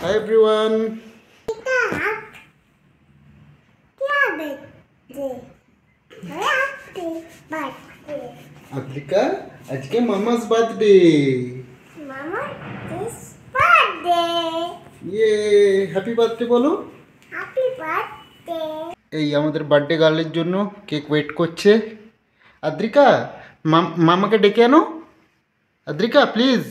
Hi everyone. Adrika, আজকে মামাস birthday. ইয়ে happy birthday বলো। এই আমাদের বার্থডে গার্লের জন্য কেক ওয়েট করছে। আদ্রিকা, মামাকে ডেকে আনো। Adrika please.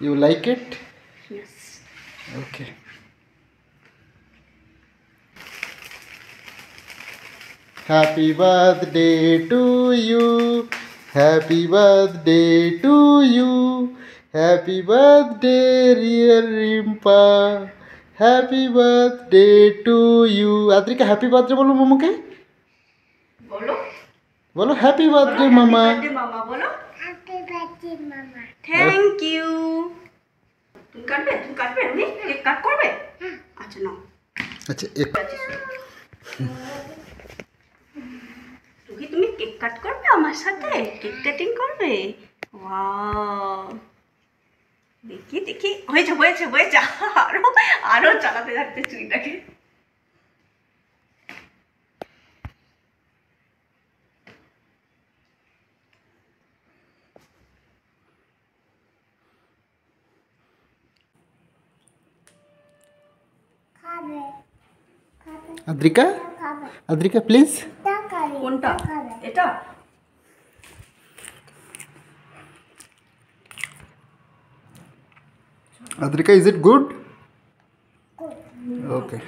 You like it? Yes. Okay. Happy birthday to you. Happy birthday to you. Happy birthday, dear Rimpa. Happy birthday to you. Adrika, happy birthday bolo mamuke. বলো happy birthday মামা। Happy birthday মামা বলো। Happy birthday মামা। Thank you. তুমি কাটবে তুমি cake cut করবে? আচ্ছা নাও। আচ্ছা তুমি কেক কাট করবে আমার সাথে? কেক কাটিং করবে? ওয়াও, দেখি হয়েছে আরো চালাতে থাকতে চুইটাকে। আদ্রিকা প্লিজ। কোনটা? এটা? Adrika, is it good? Okay.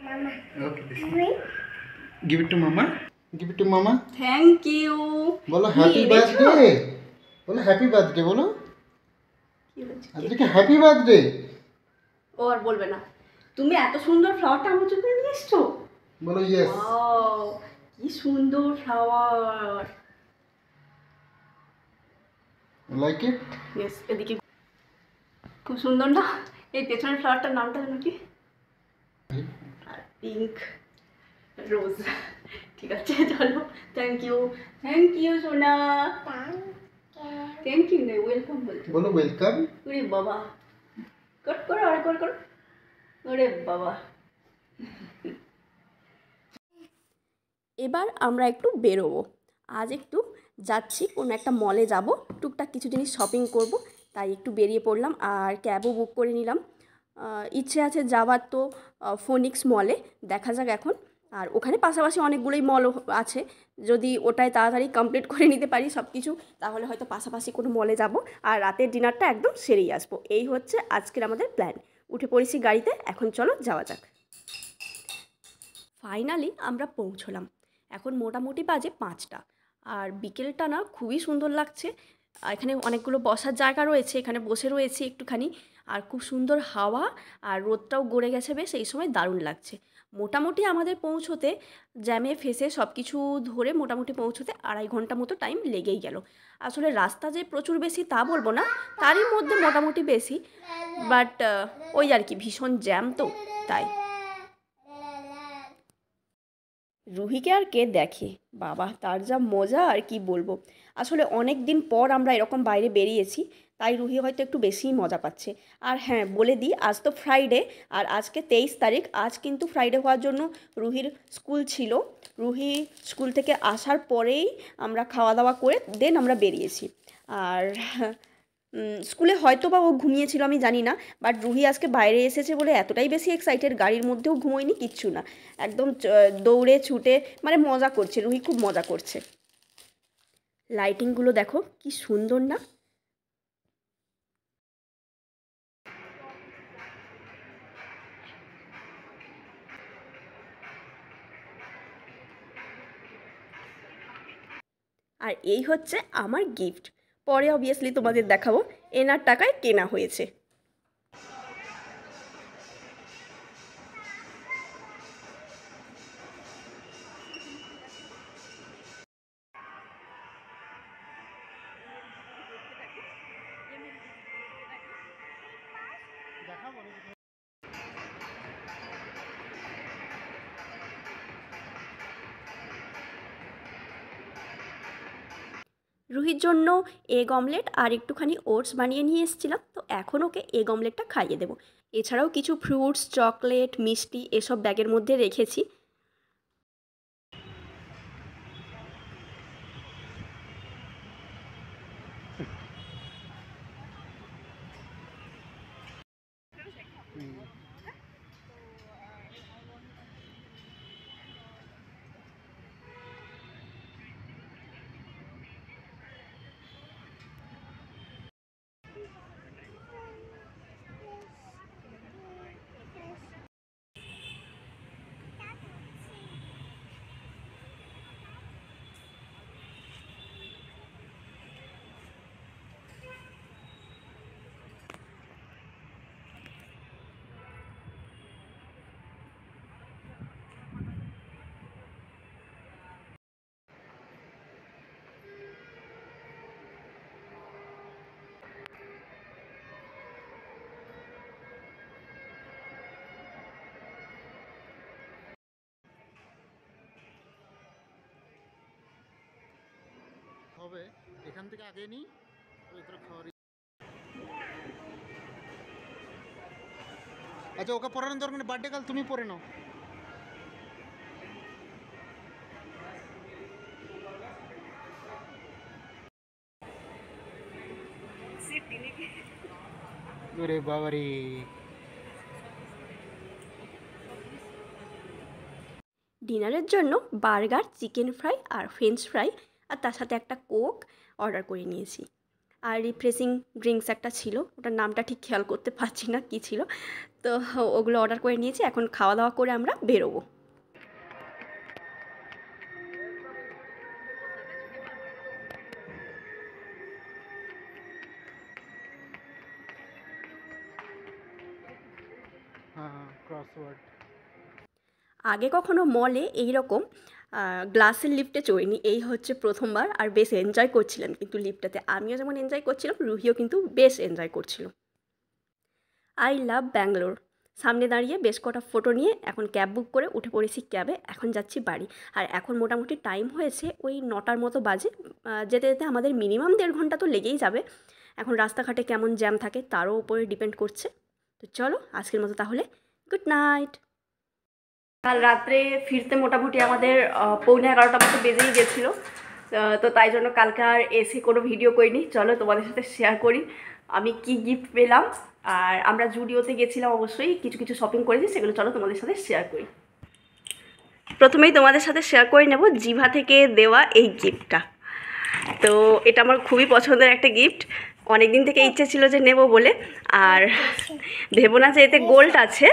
Mama. Okay. Give it to mama. Give it to mama. Thank you. বলো হ্যাপি বার্থডে। বলো হ্যাপি বার্থডে বলো। Adrika happy birthday. ও আর বলবে না। তুমি এত সুন্দর ফ্লাওয়ারটা আমার জন্য নিয়ে এসছো। বলো ইয়েস। ওয়াও, কি সুন্দর ফ্লাওয়ার। Like it? ইয়েস, এদিকে খুব সুন্দর না? এই পেছনের ফ্লাওয়ারটার নামটা যেন কি? পিঙ্ক রোজ। ঠিক আছে চলো। থ্যাংক ইউ সোনা। থ্যাংক ইউ না, ওয়েলকাম বলছো। বলো ওয়েলকাম। ওরে বাবা, কট করো আর করো। ওরে বাবা। এবার আমরা একটু বেরোবো। আজ একটু যাচ্ছি, কোনো একটা মলে যাব, টুকটাক কিছু জিনিস শপিং করব, তাই একটু বেরিয়ে পড়লাম। আর ক্যাবও বুক করে নিলাম। ইচ্ছে আছে যাওয়ার তো ফোনিক্স মলে, দেখা যাক এখন। আর ওখানে পাশাপাশি অনেকগুলোই মল আছে, যদি ওটাই তাড়াতাড়ি কমপ্লিট করে নিতে পারি সব কিছু, তাহলে হয়তো পাশাপাশি কোনো মলে যাব আর রাতের ডিনারটা একদম সেরেই আসবো। এই হচ্ছে আজকের আমাদের প্ল্যান। উঠে পড়েছি গাড়িতে, এখন চলো যাওয়া যাক। ফাইনালি আমরা পৌঁছলাম। এখন মোটামুটি বাজে 5টা, আর বিকেলটা না খুবই সুন্দর লাগছে। এখানে অনেকগুলো বসার জায়গা রয়েছে, এখানে বসে রয়েছি একটুখানি, আর খুব সুন্দর হাওয়া, আর রোদটাও গড়ে গেছে বেশ, এই সময় দারুণ লাগছে। মোটামুটি আমাদের পৌঁছোতে জ্যামে ফেসে সব কিছু ধরে মোটামুটি পৌঁছোতে 2.5 ঘন্টা মতো টাইম লেগেই গেল। আসলে রাস্তা যে প্রচুর বেশি তা বলবো না, তারই মধ্যে মোটামুটি বেশি, বাট ওই আর কি, ভীষণ জ্যাম তো তাই। রুহিকে আর কে দেখে, বাবা তার যা মজা আর কি বলবো। আসলে অনেক দিন পর আমরা এরকম বাইরে বেরিয়েছি, তাই রুহি হয়তো একটু বেশিই মজা পাচ্ছে। আর হ্যাঁ বলে দিই, আজ তো ফ্রাইডে, আর আজকে 23 তারিখ। আজ কিন্তু ফ্রাইডে হওয়ার জন্য রুহির স্কুল ছিল। রুহি স্কুল থেকে আসার পরেই আমরা খাওয়া দাওয়া করে দেন আমরা বেরিয়েছি। আর স্কুলে হয়তো বা ও ঘুমিয়েছিল, আমি জানি না, বাট রুহি আজকে বাইরে এসেছে বলে এতটাই বেশি এক্সাইটেড, গাড়ির মধ্যেও ঘুমোয়নি, কিচ্ছু না, একদম দৌড়ে ছুটে মানে মজা করছে। রুহি খুব মজা করছে। লাইটিংগুলো দেখো কি সুন্দর না? আর এই হচ্ছে আমার গিফট, পরে অবভিয়াসলি তোমাদের দেখাবো। এনার টাকায় কেনা হয়েছে। রুহির জন্য এগ অমলেট আর একটুখানি ওটস বানিয়ে নিয়ে এসেছিলাম, তো এখন ওকে এগ অমলেটটা খাইয়ে দেবো। এছাড়াও কিছু ফ্রুটস, চকলেট, মিষ্টি এসব ব্যাগের মধ্যে রেখেছি। হবে এখান থেকে আগে নিই খাওয়ার। আচ্ছা, ওকে পড়ানোর দরকার নেই, বার্থডে কাল তুমি পড়ে নাও। ওরে বাবারে, ডিনারের জন্য বার্গার, চিকেন ফ্রাই আর ফ্রেঞ্চ ফ্রাই, আর তার সাথে একটা কোক অর্ডার করে নিয়েছি। আর রিফ্রেশিং ড্রিঙ্কস একটা ছিল, ওটার নামটা ঠিক খেয়াল করতে পারছি না কী ছিল, তো ওগুলো অর্ডার করে নিয়েছি। এখন খাওয়া দাওয়া করে আমরা বেরোবো। হ্যাঁ, ক্রসওয়ার্ড। আগে কখনো মলে এইরকম গ্লাসের লিফটে চড়িনি, এই হচ্ছে প্রথমবার। আর বেশ এনজয় করছিলাম কিন্তু লিফটটাতে, আমিও যেমন এনজয় করছিলাম, রুহিও কিন্তু বেশ এনজয় করছিল। I love Bangalore. সামনে দাঁড়িয়ে বেশ কটা ফটো নিয়ে এখন ক্যাব বুক করে উঠে পড়েছি ক্যাবে, এখন যাচ্ছি বাড়ি। আর এখন মোটামুটি টাইম হয়েছে ওই 9টার মতো বাজে। যেতে যেতে আমাদের মিনিমাম 1.5 ঘন্টা তো লেগেই যাবে। এখন রাস্তাঘাটে কেমন জ্যাম থাকে তারও উপরে ডিপেন্ড করছে। তো চলো আজকের মতো তাহলে গুড নাইট। কাল রাত্রে ফিরতে মোটামুটি আমাদের 11:45 মতো বেজেই গেছিলো। তো তাই জন্য কালকে আর এসে কোনো ভিডিও করিনি। চলো তোমাদের সাথে শেয়ার করি আমি কি গিফট পেলাম। আর আমরা জুডিওতে গেছিলাম, অবশ্যই কিছু কিছু শপিং করেছি, সেগুলো চলো তোমাদের সাথে শেয়ার করি। প্রথমেই তোমাদের সাথে শেয়ার করে নেব জিভা থেকে দেওয়া এই গিফটটা। তো এটা আমার খুবই পছন্দের একটা গিফট, অনেক দিন থেকে ইচ্ছে ছিল যে নেব বলে। আর ভেবো না যে এতে গোল্ড আছে,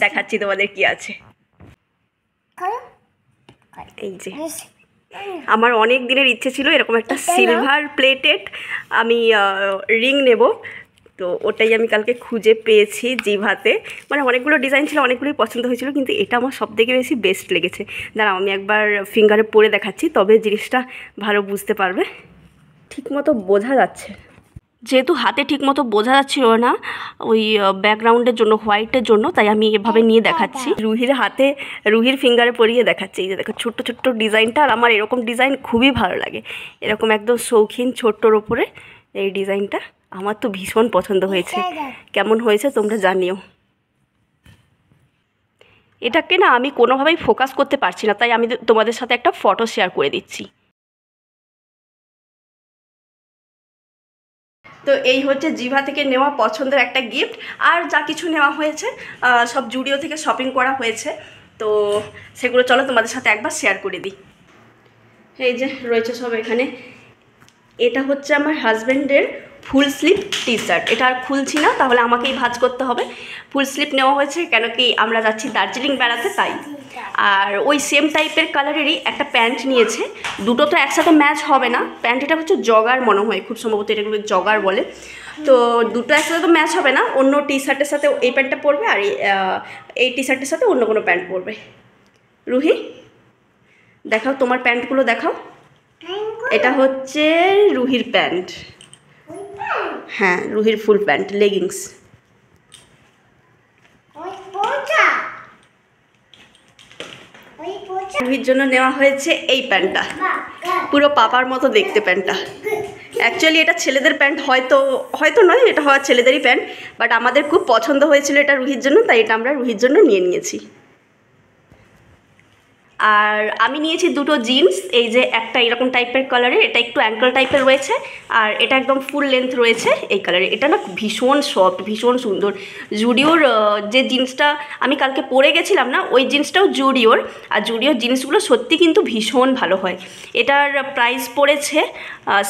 দেখাচ্ছি তোমাদের কি আছে। এই যে আমার অনেক দিনের ইচ্ছে ছিল এরকম একটা সিলভার প্লেটেড আমি রিং নেব, তো ওটাই আমি কালকে খুঁজে পেয়েছি জিভাতে। মানে অনেকগুলো ডিজাইন ছিল, অনেকগুলোই পছন্দ হয়েছিল, কিন্তু এটা আমার সবথেকে বেশি বেস্ট লেগেছে। দাঁড়াও আমি একবার ফিঙ্গারে পরে দেখাচ্ছি, তবে জিনিসটা ভালো বুঝতে পারবে। ঠিকমতো বোঝা যাচ্ছে, যেহেতু হাতে ঠিকমতো বোঝা যাচ্ছিল না ওই ব্যাকগ্রাউন্ডের জন্য, হোয়াইটের জন্য, তাই আমি এভাবে নিয়ে দেখাচ্ছি। রুহির হাতে, রুহির ফিঙ্গারে পরিয়ে দেখাচ্ছি। এই যে দেখো ছোট্ট ছোট্ট ডিজাইনটা, আর আমার এরকম ডিজাইন খুবই ভালো লাগে। এরকম একদম শৌখিন ছোট্টর ওপরে এই ডিজাইনটা আমার তো ভীষণ পছন্দ হয়েছে। কেমন হয়েছে তোমরা জানিও। এটাকে না আমি কোনোভাবেই ফোকাস করতে পারছি না, তাই আমি তোমাদের সাথে একটা ফটো শেয়ার করে দিচ্ছি। তো এই হচ্ছে জিভা থেকে নেওয়া পছন্দের একটা গিফট। আর যা কিছু নেওয়া হয়েছে সব জুডিও থেকে শপিং করা হয়েছে, তো সেগুলো চলো তোমাদের সাথে একবার শেয়ার করে দিই। এই যে রয়েছে সব এখানে। এটা হচ্ছে আমার হাজব্যান্ডের ফুল স্লিভ টি শার্ট, এটা আর খুলছি না, তাহলে আমাকেই ভাঁজ করতে হবে। ফুল স্লিভ নেওয়া হয়েছে কেন কি আমরা যাচ্ছি দার্জিলিং বেড়াতে, তাই। আর ওই সেম টাইপের কালারেরই একটা প্যান্ট নিয়েছে, দুটো তো একসাথে ম্যাচ হবে না। প্যান্ট এটা হচ্ছে জগার মনে হয়, খুব সম্ভবত এটাগুলো জগার বলে। তো দুটো একসাথে তো ম্যাচ হবে না, অন্য টি শার্টের সাথে এই প্যান্টটা পরবে, আর এই টি শার্টের সাথে অন্য কোনো প্যান্ট পরবে। রুহি দেখাও তোমার প্যান্টগুলো দেখাও। এটা হচ্ছে রুহির প্যান্ট, হ্যাঁ রুহির ফুল প্যান্ট, লেগিংস। রুহির জন্য নেওয়া হয়েছে এই প্যান্টটা, পুরো পাপার মতো দেখতে প্যান্টটা। অ্যাকচুয়ালি এটা ছেলেদের প্যান্ট, হয়তো হয়তো নয়, এটা হওয়া ছেলেদেরই প্যান্ট, বাট আমাদের খুব পছন্দ হয়েছিল এটা রুহির জন্য, তাই এটা আমরা রুহির জন্য নিয়ে নিয়েছি। আর আমি নিয়েছি দুটো জিন্স, এই যে একটা এরকম টাইপের কালারের, এটা একটু অ্যাঙ্কল টাইপের রয়েছে, আর এটা একদম ফুল লেন্থ রয়েছে এই কালারে। এটা না ভীষণ সফট, ভীষণ সুন্দর। জুডিওর যে জিন্সটা আমি কালকে পরে গেছিলাম না, ওই জিন্সটাও জুডিওর, আর জুডিওর জিন্সগুলো সত্যি কিন্তু ভীষণ ভালো হয়। এটার প্রাইস পড়েছে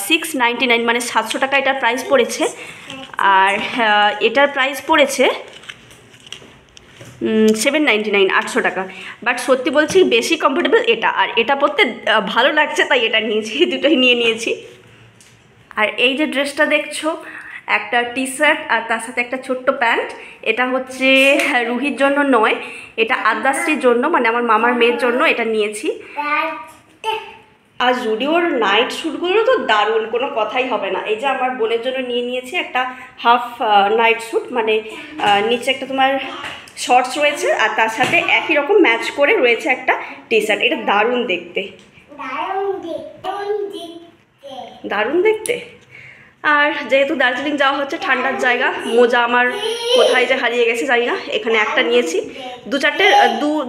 699, মানে 700 টাকা এটার প্রাইস পড়েছে। আর এটার প্রাইস পড়েছে 799, 800 টাকা। বাট সত্যি বলছি বেশি কমফোর্টেবল এটা, আর এটা পরতে ভালো লাগছে, তাই এটা নিয়েছি, দুটোই নিয়ে নিয়েছি। আর এই যে ড্রেসটা দেখছো, একটা টি শার্ট আর তার সাথে একটা ছোট্ট প্যান্ট, এটা হচ্ছে রুহির জন্য নয়, এটা আদ্যাশ্রীর জন্য, মানে আমার মামার মেয়ের জন্য এটা নিয়েছি। আর জুডিওর নাইট শ্যুটগুলো তো দারুণ, কোনো কথাই হবে না। এই যে আমার বোনের জন্য নিয়ে নিয়েছি একটা হাফ নাইট শ্যুট, মানে নিচে একটা তোমার শর্টস রয়েছে, আর তার সাথে একই রকম ম্যাচ করে রয়েছে একটা টি শার্ট। এটা দারুণ দেখতে, দারুণ দেখতে। আর যেহেতু দার্জিলিং যাওয়া হচ্ছে, ঠান্ডার জায়গা, মোজা আমার কোথায় যে হারিয়ে গেছে জানি না, এখানে একটা নিয়েছি,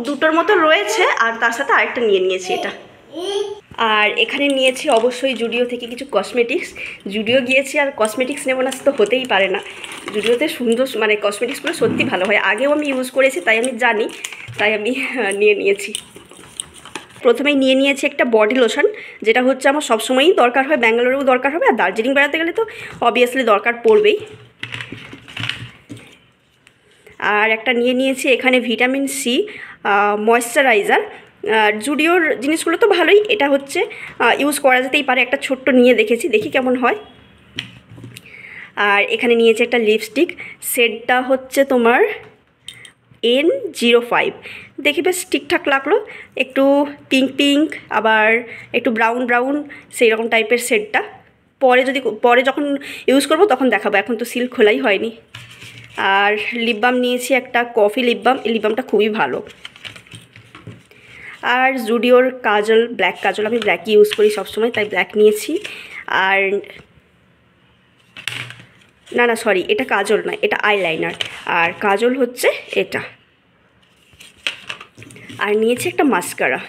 দুটোর মতো রয়েছে, আর তার সাথে আরেকটা নিয়ে নিয়েছি এটা। আর এখানে নিয়েছি অবশ্যই জুডিও থেকে কিছু কসমেটিক্স। জুডিও গিয়েছি আর কসমেটিক্স নেবো না তো হতেই পারে না। জুডিওতে সুন্দর, মানে কসমেটিক্সগুলো সত্যি ভালো হয়, আগেও আমি ইউজ করেছি তাই আমি জানি, তাই আমি নিয়ে নিয়েছি। প্রথমেই নিয়ে নিয়েছি একটা বডি লোশন, যেটা হচ্ছে আমার সবসময়ই দরকার হয়, ব্যাঙ্গালোরেও দরকার হবে, আর দার্জিলিং বেড়াতে গেলে তো অবভিয়াসলি দরকার পড়বেই। আর একটা নিয়ে নিয়েছি এখানে ভিটামিন সি ময়েশ্চারাইজার। জুডিওর জিনিসগুলো তো ভালোই, এটা হচ্ছে ইউজ করা যেতেই পারে, একটা ছোট্ট নিয়ে দেখেছি, দেখি কেমন হয়। আর এখানে নিয়েছি একটা লিপস্টিক, শেডটা হচ্ছে তোমার N05, দেখি বেশ ঠিকঠাক লাগলো, একটু পিঙ্ক পিঙ্ক, আবার একটু ব্রাউন ব্রাউন, সেই রকম টাইপের শেডটা। পরে যখন ইউজ করব তখন দেখাবো, এখন তো সিল খোলাই হয়নি। আর লিপ বাম নিয়েছি একটা কফি লিপ বাম, এই লিপ বামটা খুবই ভালো। আর জুডিওর কাজল, ব্ল্যাক কাজল, আমি ব্ল্যাকই ইউজ করি সবসময়, তাই ব্ল্যাক নিয়েছি। আর না সরি, এটা কাজল নয়, এটা আইলাইনার, আর কাজল হচ্ছে এটা। আর নিয়েছি একটা মাস্কারা।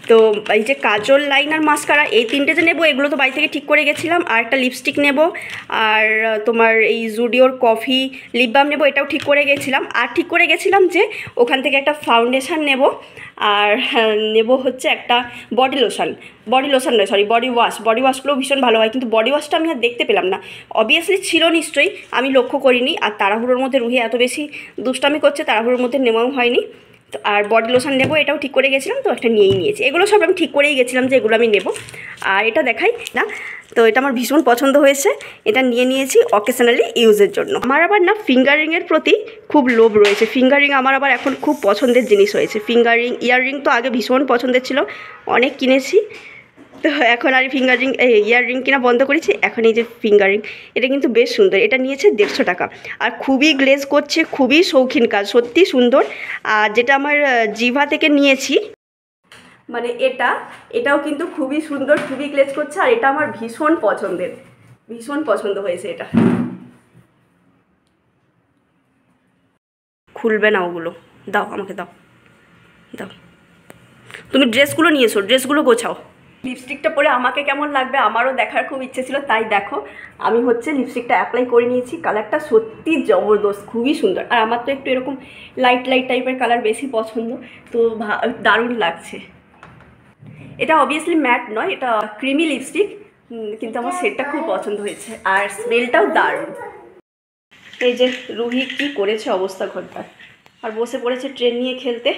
তো এই যে কাজল, লাইনার, মাস্কারা, এই তিনটে যে নেবো, এগুলো তো বাড়ি থেকে ঠিক করে গেছিলাম। আর একটা লিপস্টিক নেব, আর তোমার এই জুডিওর কফি লিপ বাম নেবো, এটাও ঠিক করে গেছিলাম। আর ঠিক করে গেছিলাম যে ওখান থেকে একটা ফাউন্ডেশন নেব, আর নেব হচ্ছে একটা বডি লোশন নয় সরি, বডি ওয়াশগুলোও ভীষণ ভালো হয়, কিন্তু বডি ওয়াশটা আমি আর দেখতে পেলাম না, অবভিয়াসলি ছিল নিশ্চয়ই, আমি লক্ষ্য করিনি। আর তাড়াহুড়োর মধ্যে রুহি এত বেশি দুষ্টামি করছে, তাড়াহুড়োর মধ্যে নেওয়াও হয়নি। তো আর বডি লোশন নেবো, এটাও ঠিক করে গেছিলাম, তো একটা নিয়েই নিয়েছি। এগুলো সব আমি ঠিক করেই গেছিলাম যে এগুলো আমি নেব। আর এটা দেখাই না, তো এটা আমার ভীষণ পছন্দ হয়েছে, এটা নিয়ে নিয়েছি অকেশনালি ইউজের জন্য। আমার আবার না ফিঙ্গারিংয়ের প্রতি খুব লোভ রয়েছে, ফিঙ্গারিং আমার আবার এখন খুব পছন্দের জিনিস হয়েছে। ফিঙ্গারিং, ইয়াররিং তো আগে ভীষণ পছন্দের ছিল, অনেক কিনেছি, তো এখন আর ফিঙ্গারিং ইয়াররিং কিনা বন্ধ করেছি, এখন এই যে ফিঙ্গারিং, এটা কিন্তু বেশ সুন্দর। এটা নিয়েছে 150 টাকা, আর খুবই গ্লেজ করছে, খুবই শৌখিন কাজ, সত্যি সুন্দর। আর যেটা আমার জিভা থেকে নিয়েছি, মানে এটাও কিন্তু খুবই সুন্দর, খুবই গ্লেজ করছে, আর এটা আমার ভীষণ পছন্দের, ভীষণ পছন্দ হয়েছে এটা। খুলবে না ওগুলো, দাও আমাকে, দাও, তুমি ড্রেসগুলো নিয়েছো, ড্রেসগুলো গোছাও। লিপস্টিকটা পরে আমাকে কেমন লাগবে আমারও দেখার খুব ইচ্ছে ছিল, তাই দেখো আমি হচ্ছে লিপস্টিকটা অ্যাপ্লাই করে নিয়েছি। কালারটা সত্যি জবরদস্ত, খুবই সুন্দর। আর আমার তো একটু এরকম লাইট টাইপের কালার বেশি পছন্দ, তো দারুণ লাগছে। এটা অবভিয়াসলি ম্যাট নয়, এটা ক্রিমি লিপস্টিক, কিন্তু আমার শেডটা খুব পছন্দ হয়েছে, আর স্মেলটাও দারুণ। এই যে রুহি কি করেছে অবস্থা ঘরটার, আর বসে পড়েছে ট্রেন নিয়ে খেলতে,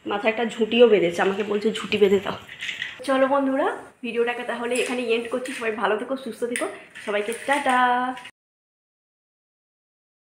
মাথায় একটা ঝুঁটিও বেঁধেছে, আমাকে বলছে ঝুঁটি বেঁধে দাও। চলো বন্ধুরা, ভিডিওটাকে তাহলে এখানে এন্ড করছি। সবাই ভালো থেকো, সুস্থ থেকো, সবাইকে টাটা।